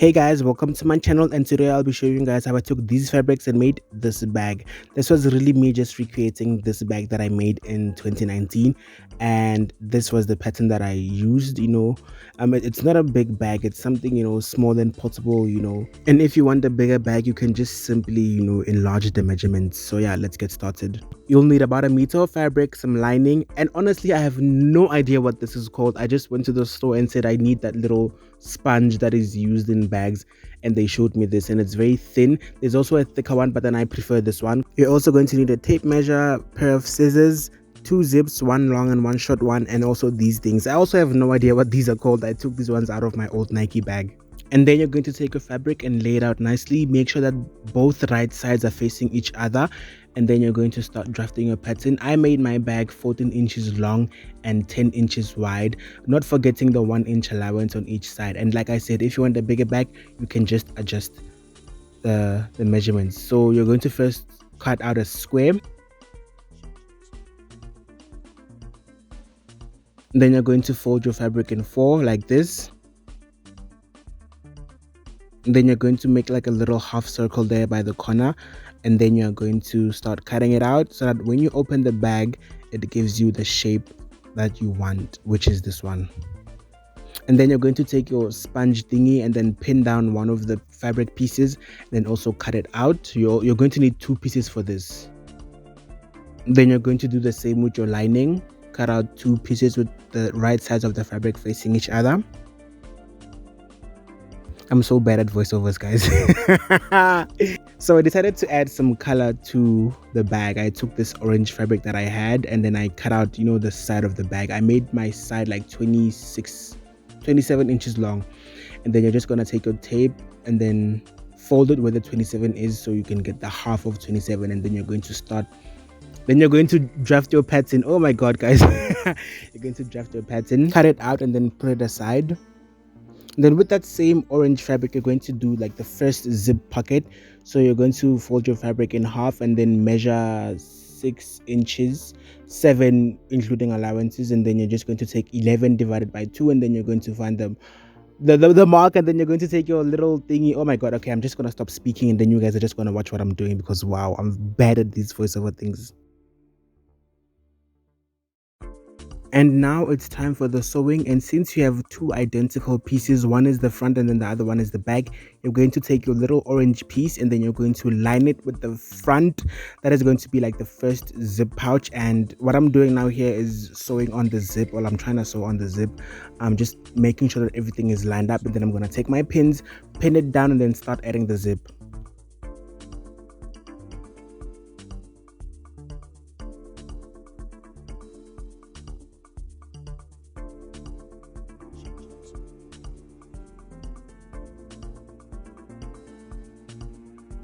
Hey guys, welcome to my channel, and today I'll be showing you guys how I took these fabrics and made this bag. This was really me just recreating this bag that I made in 2019, and this was the pattern that I used. It's not a big bag, it's something small and portable. And if you want a bigger bag, you can just simply enlarge the measurements. So yeah, let's get started. You'll need about a meter of fabric, some lining, and honestly I have no idea what this is called. I just went to the store and said I need that little sponge that is used in bags, and they showed me this, and it's very thin. There's also a thicker one, but then I prefer this one. You're also going to need a tape measure, pair of scissors, two zips, one long and one short one, and also these things. I also have no idea what these are called. I took these ones out of my old Nike bag. And then you're going to take your fabric and lay it out nicely. Make sure that both right sides are facing each other, and then you're going to start drafting your pattern. I made my bag 14 inches long and 10 inches wide, not forgetting the 1 inch allowance on each side. And like I said, if you want a bigger bag, you can just adjust the measurements. So you're going to first cut out a square, and then you're going to fold your fabric in 4 like this. And then you're going to make like a little half circle there by the corner, and then you're going to start cutting it out so that when you open the bag, it gives you the shape that you want, which is this one. And then you're going to take your sponge thingy and then pin down one of the fabric pieces, then also cut it out. You're going to need 2 pieces for this. Then you're going to do the same with your lining. Cut out 2 pieces with the right sides of the fabric facing each other. I'm so bad at voiceovers, guys. So I decided to add some color to the bag. I took this orange fabric that I had, and then I cut out the side of the bag. I made my side like 27 inches long. And then you're just going to take your tape and then fold it where the 27 is, so you can get the half of 27. And then you're going to draft your pattern. Oh my god, guys. You're going to draft your pattern, cut it out, and then put it aside. Then with that same orange fabric, you're going to do like the first zip pocket. So you're going to fold your fabric in half and then measure 6 inches, 7 including allowances, and then you're just going to take 11 divided by 2, and then you're going to find the mark, and then you're going to take your little thingy. Oh my god, okay, I'm just gonna stop speaking, and then you guys are just gonna watch what I'm doing, because wow, I'm bad at these voiceover things. And now it's time for the sewing. And since you have 2 identical pieces, one is the front and then the other one is the back, you're going to take your little orange piece and then you're going to line it with the front. That is going to be like the first zip pouch. And what I'm doing now here is sewing on the zip. Well, I'm trying to sew on the zip. I'm just making sure that everything is lined up, and then I'm going to take my pins, pin it down, and then start adding the zip.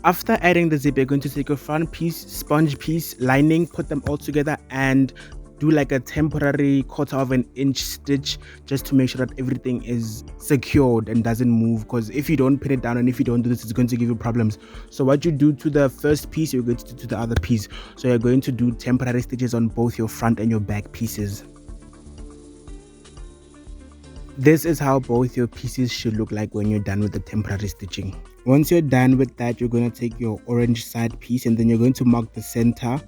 After adding the zip, you're going to take your front piece, sponge piece, lining, put them all together and do like a temporary 1/4 of an inch stitch, just to make sure that everything is secured and doesn't move, because if you don't pin it down and if you don't do this, it's going to give you problems. So what you do to the first piece, you're going to do to the other piece. So you're going to do temporary stitches on both your front and your back pieces. This is how both your pieces should look like when you're done with the temporary stitching. Once you're done with that, you're going to take your orange side piece and then you're going to mark the center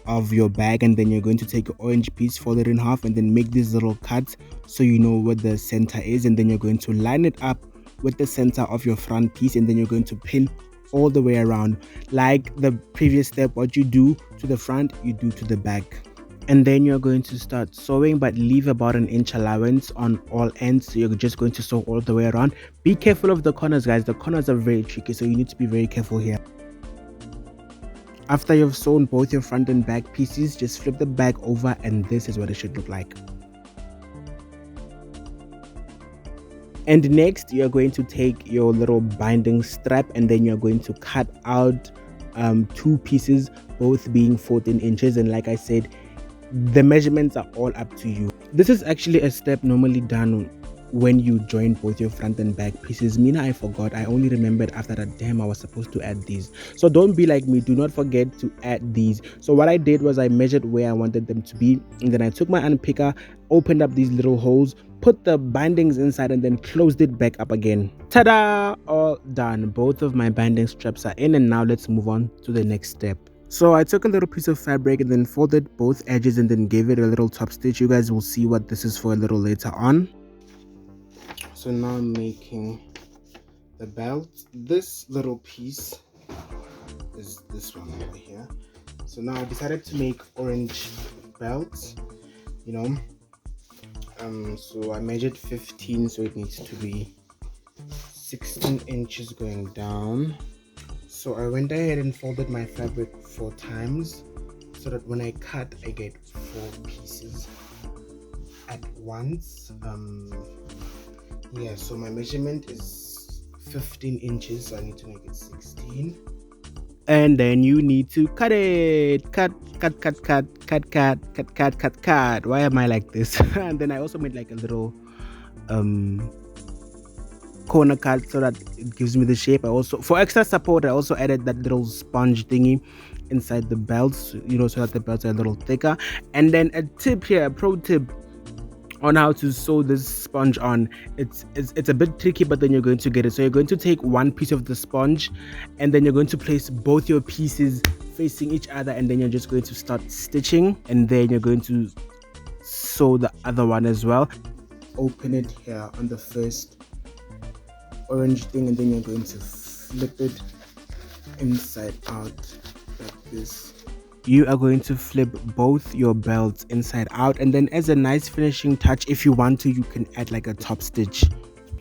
of your bag, and then you're going to take your orange piece, fold it in half, and then make these little cuts so you know where the center is. And then you're going to line it up with the center of your front piece, and then you're going to pin all the way around. Like the previous step, what you do to the front, you do to the back. And then you're going to start sewing, but leave about an inch allowance on all ends. So you're just going to sew all the way around. Be careful of the corners, guys. The corners are very tricky, so you need to be very careful here. After you've sewn both your front and back pieces, just flip the bag over, and this is what it should look like. And next, you're going to take your little binding strap, and then you're going to cut out 2 pieces, both being 14 inches. And like I said, the measurements are all up to you. This is actually a step normally done when you join both your front and back pieces. Mina, I forgot. I only remembered after that. Damn, I was supposed to add these. So don't be like me. Do not forget to add these. So what I did was I measured where I wanted them to be, and then I took my unpicker, opened up these little holes, put the bindings inside, and then closed it back up again. Ta-da! All done. Both of my binding straps are in, and now let's move on to the next step. So I took a little piece of fabric and then folded both edges and then gave it a little top stitch. You guys will see what this is for a little later on. So now I'm making the belt. This little piece is this one over here. So now I decided to make orange belts, you know. So I measured 15, so it needs to be 16 inches going down. So I went ahead and folded my fabric 4 times so that when I cut I get 4 pieces at once. Yeah, so my measurement is 15 inches, so I need to make it 16. And then you need to cut it. Cut. Why am I like this? And then I also made like a little corner cut so that it gives me the shape. I also, for extra support, I also added that little sponge thingy inside the belts, you know, so that the belts are a little thicker. And then a tip here, a pro tip on how to sew this sponge on. It's a bit tricky, but then you're going to get it. So you're going to take one piece of the sponge and then you're going to place both your pieces facing each other, and then you're just going to start stitching, and then you're going to sew the other one as well. Open it here on the first orange thing, and then you're going to flip it inside out like this. You are going to flip both your belts inside out, and then as a nice finishing touch, if you want to, you can add like a top stitch.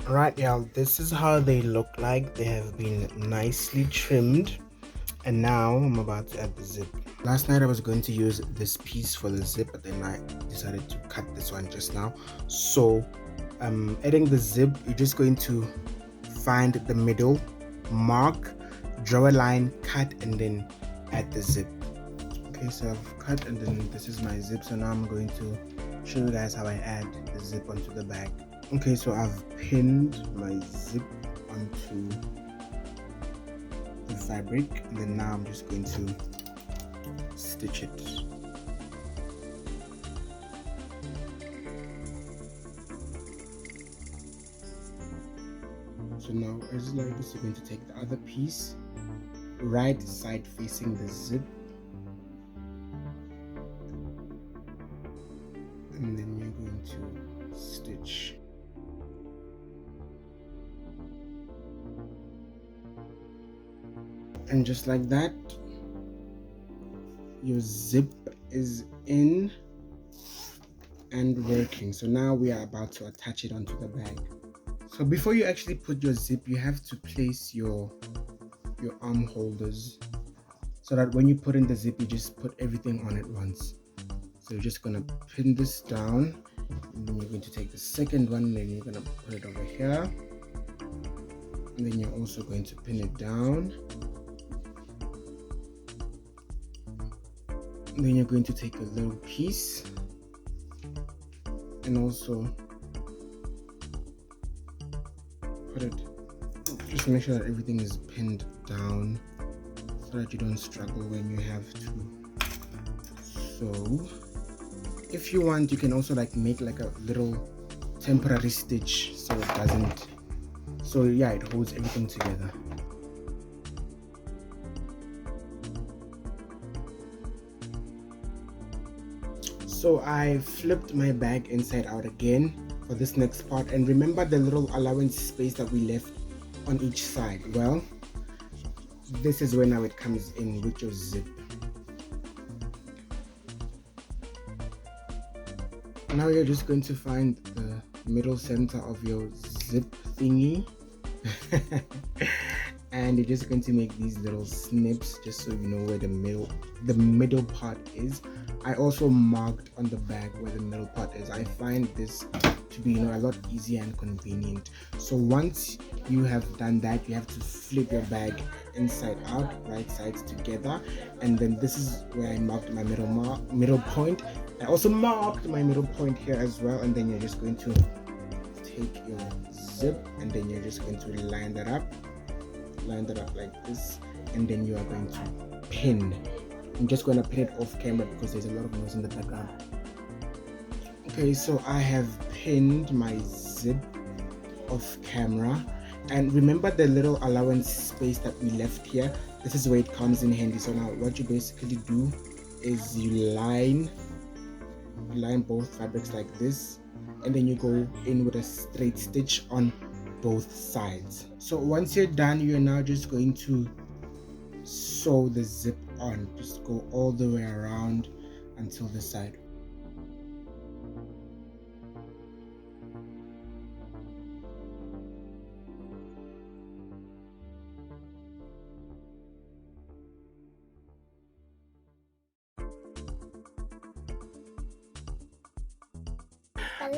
Alright y'all, this is how they look like. They have been nicely trimmed, and now I'm about to add the zip. Last night I was going to use this piece for the zip, but then I decided to cut this one just now. So adding the zip, you're just going to find the middle, mark, draw a line, cut, and then add the zip. Okay, so I've cut, and then this is my zip. So now I'm going to show you guys how I add the zip onto the bag. Okay, so I've pinned my zip onto the fabric, and then now I'm just going to stitch it. So now, as like this, you're going to take the other piece, right side facing the zip, and then you're going to stitch. And just like that, your zip is in and working. So now we are about to attach it onto the bag. So before you actually put your zip, you have to place your arm holders so that when you put in the zip, you just put everything on at once. So you're just gonna pin this down, and then you're going to take the second one, and then you're gonna put it over here, and then you're also going to pin it down, and then you're going to take a little piece and also put it, just make sure that everything is pinned down so that you don't struggle when you have to sew. If you want, you can also like make like a little temporary stitch so it doesn't, so yeah, it holds everything together. So I flipped my bag inside out again for this next part, and remember the little allowance space that we left on each side. Well, this is where now it comes in with your zip. Now you're just going to find the middle center of your zip thingy and you're just going to make these little snips just so you know where the middle part is. I also marked on the bag where the middle part is. I find this to be, you know, a lot easier and convenient. So once you have done that, you have to flip your bag inside out, right sides together, and then this is where I marked my middle point. I also marked my middle point here as well, and then you're just going to take your zip and then you're just going to line that up like this, and then you are going to pin. I'm just going to pin it off camera because there's a lot of noise in the background. Okay, so I have pinned my zip off camera, and remember the little allowance space that we left here? This is where it comes in handy. So now what you basically do is you line both fabrics like this, and then you go in with a straight stitch on both sides. So once you're done, you're now just going to sew the zip on. Just go all the way around until the side.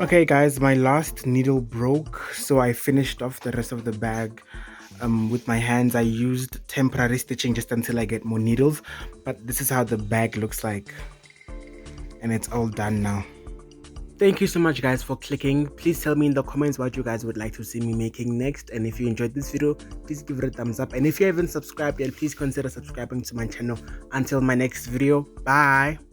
Okay guys, my last needle broke, so I finished off the rest of the bag with my hands. I used temporary stitching just until I get more needles, but this is how the bag looks like, and it's all done now. Thank you so much guys for clicking. Please tell me in the comments what you guys would like to see me making next, and if you enjoyed this video, please give it a thumbs up, and if you haven't subscribed yet, please consider subscribing to my channel. Until my next video, bye.